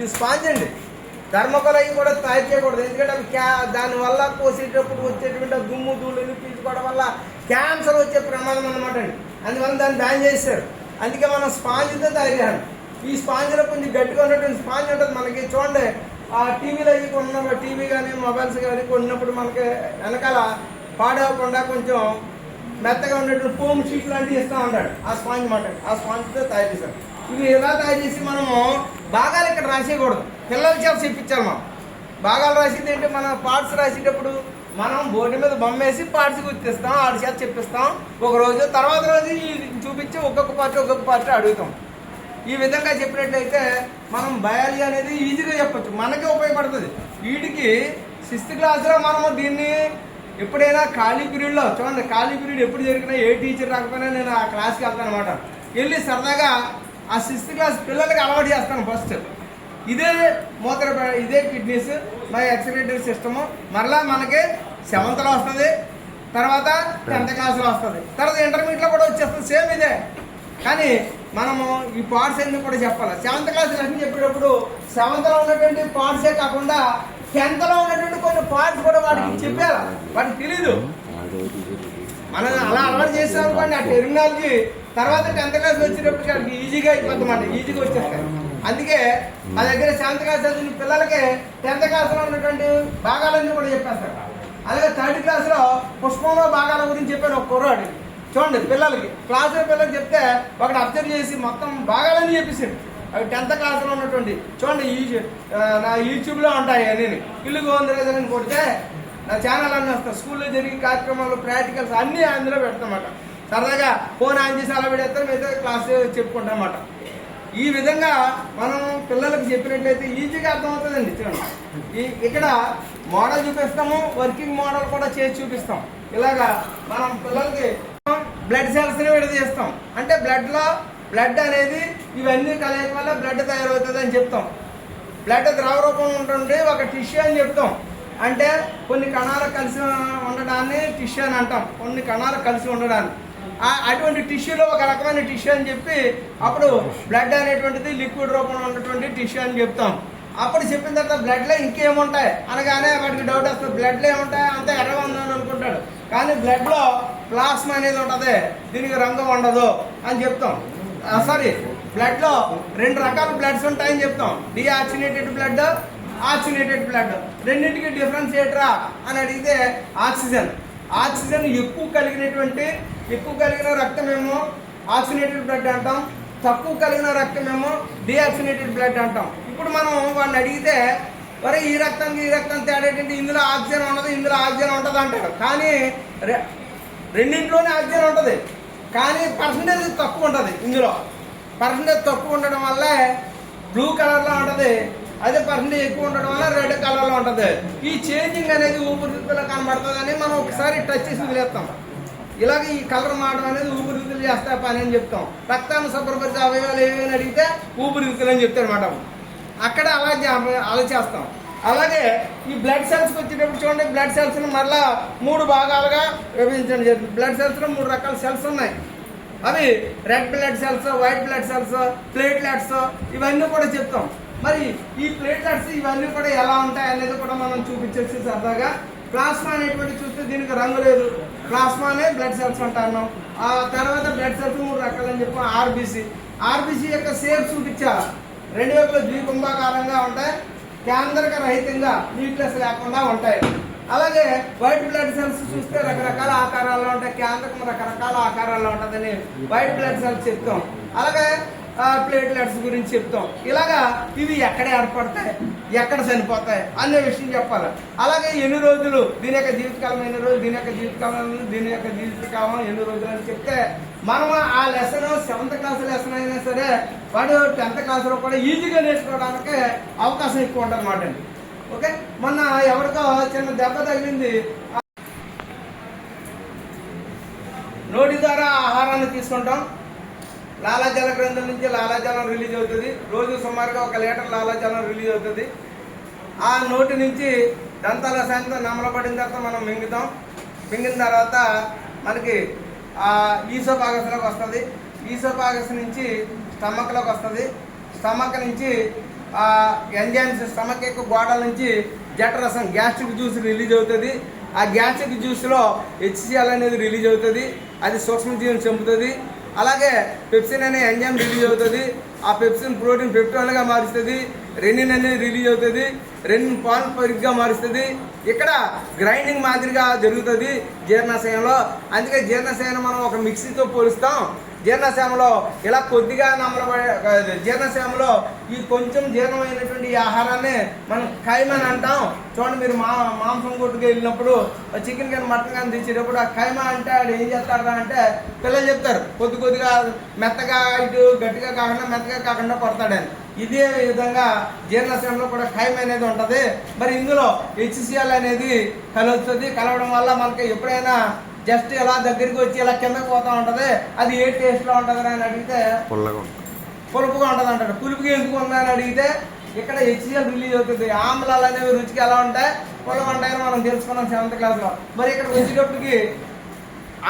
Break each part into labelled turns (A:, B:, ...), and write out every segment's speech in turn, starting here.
A: ఇది స్పాంజ్ అండి. థర్మోకోల్ అవి కూడా తయారు చేయకూడదు, ఎందుకంటే అవి దానివల్ల కోసేటప్పుడు వచ్చేటువంటి దుమ్ము ధూళిని పీల్చుకోవడం వల్ల క్యాన్సర్ వచ్చే ప్రమాదం అనమాట అండి. అందువల్ల దాన్ని బ్యాన్ చేశారు. అందుకే మనం స్పాంజ్తో తయారు చేయాలి. ఈ స్పాంజ్లో కొంచెం గట్టిగా ఉన్నటువంటి స్పాంజ్ ఉంటుంది. మనకి చూడండి, ఆ టీవీలో అవి కొన్న టీవీ కానీ మొబైల్స్ కానీ కొన్నప్పుడు మనకి వెనకాల పాడవకుండా కొంచెం మెత్తగా ఉన్నటువంటి ఫోమ్ షీట్ లాంటివి ఇస్తూ ఉంటాడు. ఆ స్పాంజ్ మాట, ఆ స్పాంజ్తో తయారు చేశారు. ఇవి ఎలా తయారు చేసి మనము భాగాలు ఇక్కడ రాసేయకూడదు, పిల్లల చేత చెప్పించాలి. మనం భాగాలు రాసేది ఏంటి, మన పార్ట్స్ రాసేటప్పుడు మనం బోర్డు మీద బొమ్మ వేసి పార్ట్స్ గుర్తిస్తాం, ఆడి చేత చెప్పిస్తాం. ఒక రోజు తర్వాత రోజు చూపించి ఒక్కొక్క పార్ట్ అడుగుతాం. ఈ విధంగా చెప్పినట్లయితే మనం బయాలజీ అనేది ఈజీగా చెప్పచ్చు, మనకే ఉపయోగపడుతుంది. వీటికి 6th క్లాస్లో మనము దీన్ని ఎప్పుడైనా ఖాళీ పీరియడ్లో చూడండి, ఖాళీ పీరియడ్ ఎప్పుడు జరిగినా ఏ టీచర్ రాకపోయినా నేను ఆ క్లాస్కి వెళ్తాను అనమాట. వెళ్ళి సరదాగా ఆ 6th క్లాస్ పిల్లలకి అలవాటు చేస్తాను. ఫస్ట్ ఇదే ఇదే కిడ్నీస్, మై ఎక్స్క్రిటరీ సిస్టము, మరలా మనకి 7th వస్తుంది, తర్వాత 10th క్లాస్లో వస్తుంది, తర్వాత ఇంటర్మీడియట్లో కూడా వచ్చేస్తుంది, సేమ్ ఇదే. కానీ మనము ఈ పార్ట్స్ అన్ని కూడా చెప్పాలి. 7th క్లాస్ లెసన్ చెప్పేటప్పుడు 7th ఉన్నటువంటి పార్ట్సే కాకుండా 10th ఉన్నటువంటి కొన్ని పార్ట్స్ కూడా వాడికి చెప్పాలి. వాడికి తెలీదు, మనం అలా అలవాటు చేసాం అనుకోండి ఆ టెర్మినాలజీ. తర్వాత 10th క్లాస్ వచ్చేటప్పటికి వాడికి ఈజీగా అయిపోతుంది అన్నమాట, ఈజీగా వచ్చేస్తాయి. అందుకే మా దగ్గర 7th క్లాస్ చదివిన పిల్లలకి 10th క్లాస్లో ఉన్నటువంటి భాగాలన్నీ కూడా చెప్పేస్తారు. అలాగే 3rd క్లాస్లో పుష్పంలో భాగాల గురించి చెప్పాను ఒక కుర్రాడు. చూడండి, పిల్లలకి క్లాసులో పిల్లలకి చెప్తే ఒకటి అబ్జర్వ్ చేసి మొత్తం భాగాలన్నీ చెప్పేసాడు. అవి 10th క్లాస్లో ఉన్నటువంటి చూడండి, నా యూట్యూబ్లో ఉంటాయి. నేను ఇల్లు గోందరని కొడితే నా ఛానల్ అన్నీ వస్తాయి. స్కూల్లో జరిగే కార్యక్రమాలు, ప్రాక్టికల్స్ అన్నీ అందులో పెడతామాట. సరదాగా ఫోన్ ఆన్ చేసి అలా పెడతాం, మిగతా క్లాస్ చెప్పుకుంటాం అన్నమాట. ఈ విధంగా మనం పిల్లలకు చెప్పినట్లయితే ఈజీగా అర్థమవుతుందండి. చూడండి, ఇక్కడ మోడల్ చూపిస్తాము, వర్కింగ్ మోడల్ కూడా చేసి చూపిస్తాం. ఇలాగా మనం పిల్లలకి బ్లడ్ సెల్స్ని విడదీస్తాం. అంటే బ్లడ్ అనేది ఇవన్నీ కలయిక వల్ల బ్లడ్ తయారవుతుంది అని చెప్తాం. బ్లడ్ ద్రవ రూపంలో ఉంటుంది, ఒక టిష్యూ అని చెప్తాం. అంటే కొన్ని కణాలు కలిసి ఉండడాన్ని టిష్యూ అని అంటాం, కొన్ని కణాలు కలిసి ఉండడాన్ని. అటువంటి టిష్యూలో ఒక రకమైన టిష్యూ అని చెప్పి అప్పుడు బ్లడ్ అనేటువంటిది లిక్విడ్ రూపంలో ఉన్నటువంటి టిష్యూ అని చెప్తాం. అప్పుడు చెప్పిన తర్వాత బ్లడ్లో ఇంకేముంటాయి అనగానే వాటికి డౌట్ వస్తుంది, బ్లడ్లో ఏముంటాయి అంత ఎర్రగా ఉందని అనుకుంటాడు. కానీ బ్లడ్లో ప్లాస్మా అనేది ఉంటుంది, దీనికి రంగు ఉండదు అని చెప్తాం. సారీ, బ్లడ్లో 2 రకాల బ్లడ్స్ ఉంటాయని చెప్తాం, డిఆక్సినేటెడ్ బ్లడ్, ఆక్సినేటెడ్ బ్లడ్. రెండింటికి డిఫరెన్స్ ఏంట్రా అని అడిగితే ఆక్సిజన్ ఎక్కువ కలిగిన రక్తమేమో ఆక్సినేటెడ్ బ్లడ్ అంటాం, తక్కువ కలిగిన రక్తమేమో డిఆక్సినేటెడ్ బ్లడ్ అంటాం. ఇప్పుడు మనం వాడిని అడిగితే మరి ఈ రక్తం తేడా ఏంటంటే ఇందులో ఆక్సిజన్ ఉండదు, ఇందులో ఆక్సిజన్ ఉంటుంది అంటాడు. కానీ రెండింటిలోనే ఆక్సిజన్ ఉంటుంది, కానీ పర్సంటేజ్ తక్కువ ఉంటుంది. ఇందులో పర్సంటేజ్ తక్కువ ఉండడం వల్ల బ్లూ కలర్లో ఉంటుంది, అదే పర్సంటేజ్ ఎక్కువ ఉండడం వల్ల రెడ్ కలర్లో ఉంటుంది. ఈ చేంజింగ్ అనేది ఊపిరితిత్తులో కనబడుతుందని మనం ఒకసారి టచ్ చేసి వదిలేస్తాం. ఇలాగ ఈ కలర్ మారడం అనేది ఊపిరితిత్తులు చేస్తా పని అని చెప్తాం. రక్తాన్ని శుభ్రపరిచే అవయవాలు ఏమేమి అడిగితే ఊపిరితిత్తులు అని చెప్తారు అన్నమాట. అక్కడ అలా చేస్తాం. అలాగే ఈ బ్లడ్ సెల్స్కి వచ్చేటప్పుడు చూడండి, బ్లడ్ సెల్స్ని మళ్ళీ 3 భాగాలుగా విభజించడం జరిగింది. బ్లడ్ సెల్స్లో 3 రకాల సెల్స్ ఉన్నాయి. అవి red blood cells, white blood cells, platelets, ఇవన్నీ కూడా చెప్తాం. మరి ఈ ప్లేట్లెట్స్ ఇవన్నీ కూడా ఎలా ఉంటాయి అనేది కూడా మనం చూపించేసి సరదాగా. ప్లాస్మా అనేటువంటి చూస్తే దీనికి రంగు లేదు, ప్లాస్మానే బ్లడ్ సెల్స్ అంటాను. ఆ తర్వాత బ్లడ్ సెల్స్ 3 రకాలని చెప్పాం. ఆర్బీసీ యొక్క షేప్ చూపించాలి. 2 వైపులు ద్వికుంభాకారంగా ఉంటాయి, కేంద్రక రహితంగా న్యూక్లియస్ లేకుండా ఉంటాయి. అలాగే వైట్ బ్లడ్ సెల్స్ చూస్తే రకరకాల ఆకారాల్లో ఉంటాయి, కేంద్రకం రకరకాల ఆకారాల్లో ఉంటుందని వైట్ బ్లడ్ సెల్స్ చెప్తాం. అలాగే ప్లేట్లెట్స్ గురించి చెప్తాం. ఇలాగా ఇవి ఎక్కడ ఏర్పడతాయి, ఎక్కడ చనిపోతాయి అనే విషయం చెప్పాలి. అలాగే ఎన్ని రోజులు, దీని యొక్క జీవితకాలం ఎన్ని రోజులు, దీని యొక్క జీవితకాలం ఎన్ని రోజులు అని చెప్తే మనం ఆ లెసన్ 7th క్లాస్ లెసన్ అయినా సరే వాడు 10th క్లాస్లో కూడా ఈజీగా నేర్చుకోవడానికి అవకాశం ఎక్కువ ఉంటుంది అన్నమాట అండి. ఓకే, మొన్న ఎవరికో చిన్న దెబ్బ తగిలింది, నోటి ద్వారా ఆహారాన్ని తీసుకుంటాం. లాలాజల గ్రంథం నుంచి లాలాజలం రిలీజ్ అవుతుంది. రోజు సుమారుగా 1 లీటర్ లాలాజలం రిలీజ్ అవుతుంది. ఆ నోటి నుంచి దంతాల సాయంత్రం నమలబడిన తర్వాత మనం మింగిన తర్వాత మనకి ఈసోఫాగస్లోకి వస్తుంది. ఈసోఫాగస్ నుంచి స్టమక్లోకి వస్తుంది. స్టమక్ నుంచి ఎంజైమ్స్ స్టమక్ యొక్క గోడల నుంచి జఠరసం గ్యాస్ట్రిక్ జ్యూస్ రిలీజ్ అవుతుంది. ఆ గ్యాస్ట్రిక్ జ్యూస్లో హెచ్సిఎల్ అనేది రిలీజ్ అవుతుంది, అది సూక్ష్మజీవిని చంపుతుంది. అలాగే పెప్సిన్ అనే ఎంజైమ్ రిలీజ్ అవుతుంది, ఆ పెప్సిన్ ప్రోటీన్ పెప్టోన్గా మారుస్తుంది. రెనిన్ అనేది రిలీజ్ అవుతుంది, రెనిన్ పాన్పరిగ్గా మారుస్తుంది. ఇక్కడ గ్రైండింగ్ మాదిరిగా జరుగుతుంది జీర్ణాశయంలో. అందుకే జీర్ణాశయాన్ని మనం ఒక మిక్సీతో పోలుస్తాం. జీర్ణాశయంలో ఇలా కొద్దిగా జీర్ణాశయంలో ఈ కొంచెం జీర్ణమైనటువంటి ఈ ఆహారాన్ని మనం ఖైమా అంటాం. చూడండి, మీరు మాంసం కొట్టుకు వెళ్ళినప్పుడు చికెన్ కానీ మటన్ కానీ తెచ్చేటప్పుడు ఆ ఖైమా అంటే అది ఏం చేస్తారా అంటే పిల్లలు చెప్తారు, కొద్దిగా మెత్తగా ఇటు గట్టిగా కాకుండా మెత్తగా కాకుండా కొడతాడని. ఇదే విధంగా జీర్ణాశయంలో కూడా ఖైమా అనేది ఉంటుంది. మరి ఇందులో హెచ్సిఎల్ అనేది కలుస్తుంది. కలవడం వల్ల మనకి ఎప్పుడైనా జస్ట్ ఇలా దగ్గరికి వచ్చి ఇలా కిందకి పోతూ ఉంటుంది. అది ఏ టేస్ట్లో ఉంటుంది అని అడిగితే పులుపుగా ఉంటుంది అంటాడు. పులుపుగా ఎందుకు ఉందని అడిగితే ఇక్కడ హెచ్సిఎల్ రిలీజ్ అవుతుంది. ఆమ్లాలు అనేవి రుచికి ఎలా ఉంటాయి, పులుపు ఉంటాయని మనం తెలుసుకున్నాం 7th క్లాస్లో. మరి ఇక్కడ వచ్చేటప్పటికి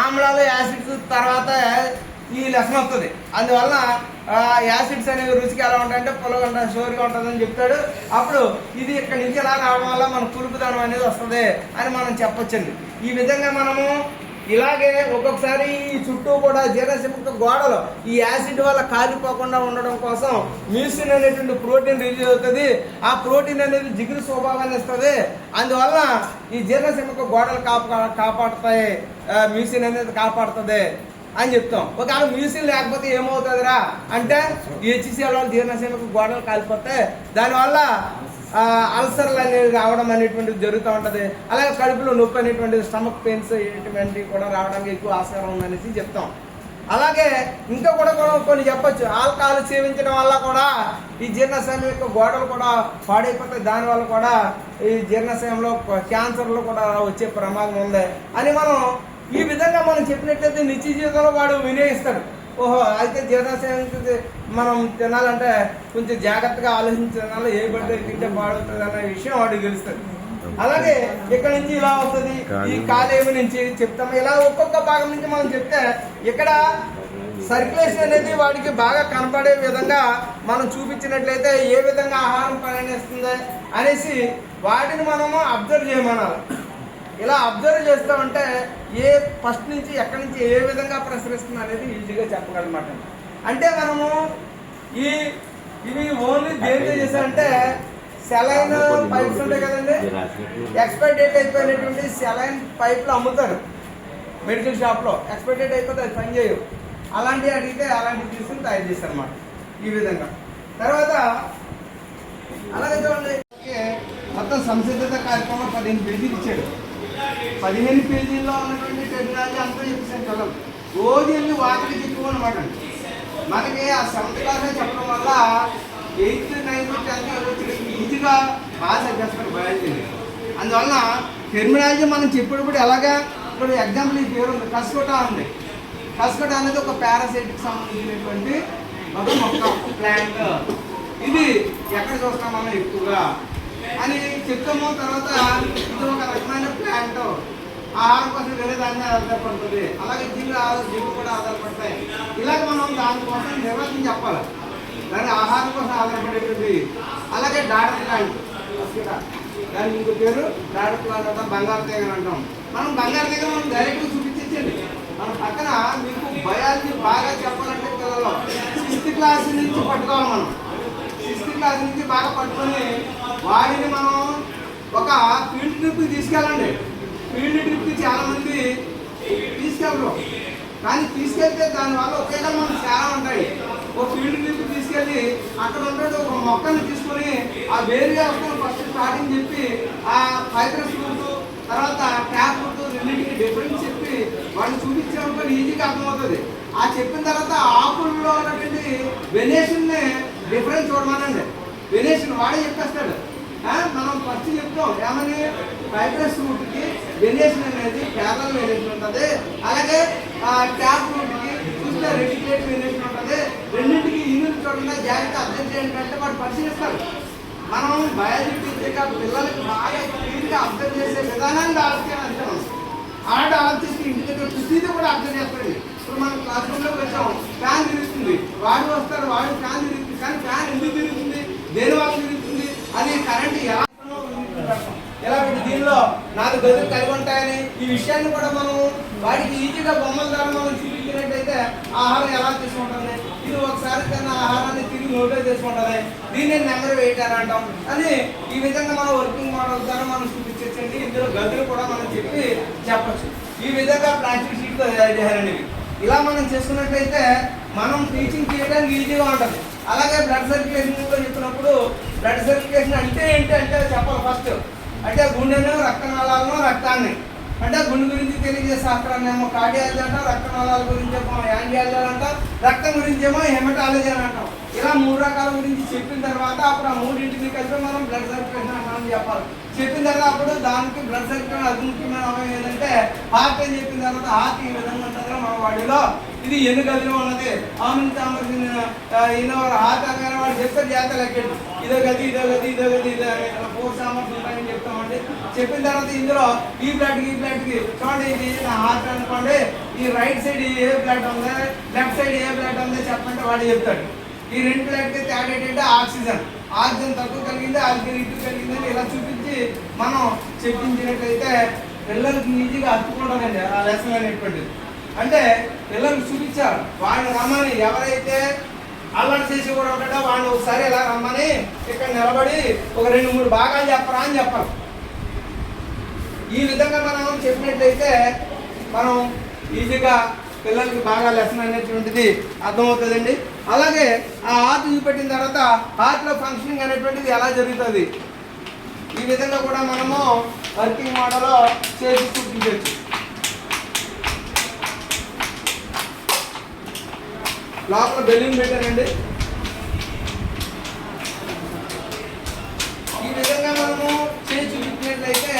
A: ఆమ్లాలు యాసిడ్స్ తర్వాత ఈ లెసన్ వస్తుంది. అందువల్ల యాసిడ్స్ అనేవి రుచికి ఎలా ఉంటాయంటే పులుగు ఉంటుంది, షోర్గా ఉంటుందని చెప్తాడు. అప్పుడు ఇది ఇక్కడ నుంచి ఎలా రావడం వల్ల మన పులుపుదనం అనేది వస్తుంది అని మనం చెప్పొచ్చండి. ఈ విధంగా మనము ఇలాగే ఒక్కొక్కసారి ఈ చుట్టూ కూడా జీర్ణశక్తి గోడలు ఈ యాసిడ్ వల్ల కాలిపోకుండా ఉండడం కోసం మ్యూసిన్ అనేటువంటి ప్రోటీన్ రిలీజ్ అవుతుంది. ఆ ప్రోటీన్ అనేది జిగురు స్వభావాన్ని ఇస్తుంది. అందువల్ల ఈ జీర్ణశక్తి గోడలు కాపాడుతాయి, మ్యూసిన్ అనేది కాపాడుతుంది అని చెప్తాం. ఒకవేళ మ్యూసిన్ లేకపోతే ఏమవుతుందిరా అంటే హెచ్సిఎల్ జీర్ణశక్తి గోడలు కాలిపోతాయి. దానివల్ల అల్సర్లు అనేవి రావడం అనేటువంటిది జరుగుతూ ఉంటుంది. అలాగే కడుపులో నొప్పి అనేటువంటిది, స్టమక్ పెయిన్స్ ఇటువంటివి కూడా రావడానికి ఎక్కువ ఆస్కారం ఉందనేసి చెప్తాం. అలాగే ఇంకా కూడా కొన్ని చెప్పచ్చు. ఆల్కహాల్ సేవించడం వల్ల కూడా ఈ జీర్ణాశయం యొక్క గోడలు కూడా పాడైపోతాయి. దానివల్ల కూడా ఈ జీర్ణాశయంలో క్యాన్సర్లు కూడా వచ్చే ప్రమాదం ఉంది అని మనం ఈ విధంగా మనం చెప్పినట్లయితే నిత్య జీవితంలో వాడు వినియోగిస్తాడు. ఓహో, అయితే జీర్ణాశయానికి మనం తినాలంటే కొంచెం జాగ్రత్తగా ఆలోచించి తినాలి, ఏ పడితే తింటే బాగుంటుంది అనే విషయం వాడికి తెలుస్తుంది. అలాగే ఇక్కడ నుంచి ఇలా వస్తుంది, ఈ కాలేమి నుంచి చెప్తాము. ఇలా ఒక్కొక్క భాగం నుంచి మనం చెప్తే ఇక్కడ సర్క్యులేషన్ అనేది వాడికి బాగా కనపడే విధంగా మనం చూపించినట్లయితే ఏ విధంగా ఆహారం పనిచేస్తుంది అనేసి వాటిని మనము అబ్జర్వ్ చేయమనాలి. ఇలా అబ్జర్వ్ చేస్తామంటే ఏ ఫస్ట్ నుంచి ఎక్కడి నుంచి ఏ విధంగా ప్రసరిస్తుంది అనేది ఈజీగా చెప్పగలమాట. అంటే మనము ఇవి ఓన్లీ దేంతో చేశారంటే సెలైన్ పైప్స్ ఉంటాయి కదండి, ఎక్స్పైర్ డేట్ అయిపోయినటువంటి సెలైన్ పైప్లు అమ్ముతారు మెడికల్ షాప్లో. ఎక్స్పైర్ డేట్ అయిపోతే అది పని చేయవు. అలాంటివి అడిగితే అలాంటివి తీసుకుని తయారు చేస్తారు అన్నమాట ఈ విధంగా. తర్వాత అలాగే చూడండి, మొత్తం సంసిద్ధత కార్యక్రమం 15 పేజీలు ఇచ్చాడు. 15 పేజీల్లో ఉన్నటువంటి టెక్నాలజీ అంతా చెప్పేసాను కదా. రోజు వెళ్ళి వాటికి చెప్పుకోనమాట. మనకి ఆ 7th క్లాస్ చెప్పడం వల్ల 8th, 9th, 10th ఈజీగా బాగా చదివేస్తారు బయాలజీ. అందువల్ల టెర్మినాలజీ మనం చెప్పేటప్పుడు ఎలాగా, ఇప్పుడు ఎగ్జాంపుల్ ఈ పేరు ఉంది, కస్కోటా ఉంది. కస్కోటా అనేది ఒక పారాసైట్కి సంబంధించినటువంటి ఒక మొక్క, ప్లాంట్. ఇది ఎక్కడ చూస్తాం మనం ఎక్కువగా అని చెప్తాము. తర్వాత ఇది ఒక రకమైన ప్లాంట్, ఆహారం కోసం వేరే దాన్ని ఆధారపడుతుంది. అలాగే జీవులు కూడా ఆధారపడతాయి. ఇలాగ మనం దానికోసం నిర్వచనం చెప్పాలి, దాని ఆహారం కోసం ఆధారపడేది. అలాగే డాటర్ ప్లాంట్, దాని ఇంకో పేరు డాటర్ ప్లాంట్ అంటాం, బంగారు తీగ అంటాం. మనం బంగారు తీగ మనం డైరెక్ట్గా చూపించండి. మన పక్కన మీకు బయాలజీ బాగా చెప్పాలంటే పిల్లలు 6th క్లాస్ నుంచి పట్టుకోవాలి. మనం 6th క్లాస్ నుంచి బాగా పట్టుకొని వాడిని మనం ఒక ఫీల్డ్ ట్రిప్కి తీసుకెళ్ళండి. ఫీల్డ్ ట్రిప్కి చాలామంది తీసుకెళ్ళరు, కానీ తీసుకెళ్తే దానివల్ల ఉపయోగాలు మనకు చాలా ఉంటాయి. ఒక ఫీల్డ్ ట్రిప్కి తీసుకెళ్ళి అక్కడ ఉండే ఒక మొక్కను తీసుకొని ఆ వేరు వ్యవస్థను ఫస్ట్ స్టార్టింగ్ చెప్పి ఆ ఫైబ్రస్ రూట్ తర్వాత ట్యాప్ రూట్ రెండింటికి డిఫరెన్స్ చెప్పి వాడిని చూపించినప్పుడు ఈజీగా అర్థమవుతుంది. ఆ చెప్పిన తర్వాత ఆకుల్లో ఉన్నటువంటి వెనేషన్ని డిఫరెన్స్ చూడమనండి. వెనేషన్ వాడే చెప్పేస్తాడు. మనం ఫస్ట్ చెప్తాం ఏమని, ఫైబ్రస్ రూట్కి వెనేషన్ అనేది ప్యారల్ వెనేషన్ ఉంటుంది. అలాగే ట్యాప్ రూట్కి చూస్తే రెడికేట్ వెనేషన్ ఉంటుంది. రెండింటికి యూనిట్ చూడకుండా జాగ్రత్త అర్థం చేయండి అంటే వాడు పరిశీలిస్తాడు. మనం బయాలజీ టీచర్గా పిల్లలకి బాగా క్లియర్గా అర్థం చేసే విధానాన్ని ఆలోచన అంటాం. అలాంటి ఆలోచిస్తే ఇంటి దగ్గర ప్రతిదీ కూడా అర్థం చేస్తాడు. ఇప్పుడు మనం క్లాస్ రూమ్లోకి వచ్చాం, ఫ్యాన్ తిరుగుతుంది, వాడు వస్తాడు, వాడు ఫ్యాన్ తిరుగుతుంది. కానీ ఫ్యాన్ ఎందుకు తిరుగుతుంది, దేని వల్ల తిరుగుతుంది, అది కరెంట్ ఎలా ఎలా పెట్టి దీనిలో 4 గదులు కలిగి ఉంటాయని ఈ విషయాన్ని కూడా మనం వాటికి ఈజీగా బొమ్మల ద్వారా మనం చూపించినట్టయితే ఆహారం ఎలా తీసుకుంటుంది, ఇది ఒకసారి కన్నా ఆహారాన్ని తిరిగి నోటే తీసుకుంటుంది, దీన్ని నెంబర్ వేయటారు అంటాం అని ఈ విధంగా మనం వర్కింగ్ మోడల్ ద్వారా మనం చూపించండి. ఇందులో గదులు కూడా మనం చెప్పచ్చు. ఈ విధంగా ప్లాస్టిక్ షీట్తో తయారు చేయాలండి. ఇలా మనం చేసుకున్నట్లయితే మనం టీచింగ్ చేయడానికి ఈజీగా ఉంటుంది. అలాగే బ్లడ్ సర్క్యులేషన్ చెప్పినప్పుడు బ్లడ్ సర్క్యులేషన్ అంటే ఏంటి అంటే చెప్పాలి. ఫస్ట్ అంటే గుండెను, రక్తనాళాలను, రక్తాన్ని అంటే గుండె గురించి తెలియజేసే శాస్త్రాన్ని ఏమో కార్డియాలజీ అంటాం, రక్తనాళాల గురించి ఏమో యాంజియాలజీ అంటాం, రక్తం గురించి ఏమో హెమటాలజీ అని అంటాం. ఇలా 3 రకాల గురించి చెప్పిన తర్వాత అప్పుడు ఆ 3ంటిని కలిపి మనం బ్లడ్ సర్క్యులేషన్ అని చెప్పాలి. చెప్పిన తర్వాత అప్పుడు దానికి బ్లడ్ సర్క్యులేషన్ అతి ముఖ్యమైన అవయవం ఏంటంటే హార్ట్ అని చెప్పిన తర్వాత హార్ట్ ఈ విధంగా ఉంటుంది మన బాడీలో. ఇది ఎన్ని గదిలో ఉన్నది హార్ట్ అనగానే వాడు చెప్తారు జాతర లెక్కండి, ఇదో గది ఇదో గది ఇదో గది ఇదో 4 సామర్థ్యం ఉంటాయని చెప్తామండి. చెప్పిన తర్వాత ఇందులో ఈ బ్లడ్కి చూడండి, ఇది నా హార్ట్ అనుకోండి, ఈ రైట్ సైడ్ ఏ బ్లడ్ ఉంది, లెఫ్ట్ సైడ్ ఏ బ్లడ్ ఉంది చెప్పంటే వాడు చెప్తాడు. ఈ 2 బ్లడ్కి తేడా ఏంటంటే ఆక్సిజన్ తక్కువ కలిగింది, ఆక్సిజన్ ఇటు కలిగిందని ఇలా చూపించి మనం చెప్పించినట్లయితే పిల్లలకి ఈజీగా అర్థుకుంటుందండి ఆ లెసన్ అనేటువంటిది. అంటే పిల్లలకు చూపించారు, వాడిని రమ్మని ఎవరైతే అల్లరి చేసి కూడా ఉంటాడో వాడిని ఒకసారి ఇలా రమ్మని ఇక్కడ నిలబడి ఒక 2-3 భాగాలు చెప్పరా అని చెప్పాలి. ఈ విధంగా మనం చెప్పినట్లయితే మనం ఈజీగా పిల్లలకి బాగా లెసన్ అనేటువంటిది అర్థమవుతుందండి. అలాగే ఆ హార్ట్ చూపెట్టిన తర్వాత హార్ట్లో ఫంక్షనింగ్ అనేటువంటిది ఎలా జరుగుతుంది ఈ విధంగా కూడా మనము వర్కింగ్ మోడల్లో చేసి చూపించవచ్చు. లోపల బెలూన్ పెట్టారండి. ఈ విధంగా మనము చేసి చూపించినట్లయితే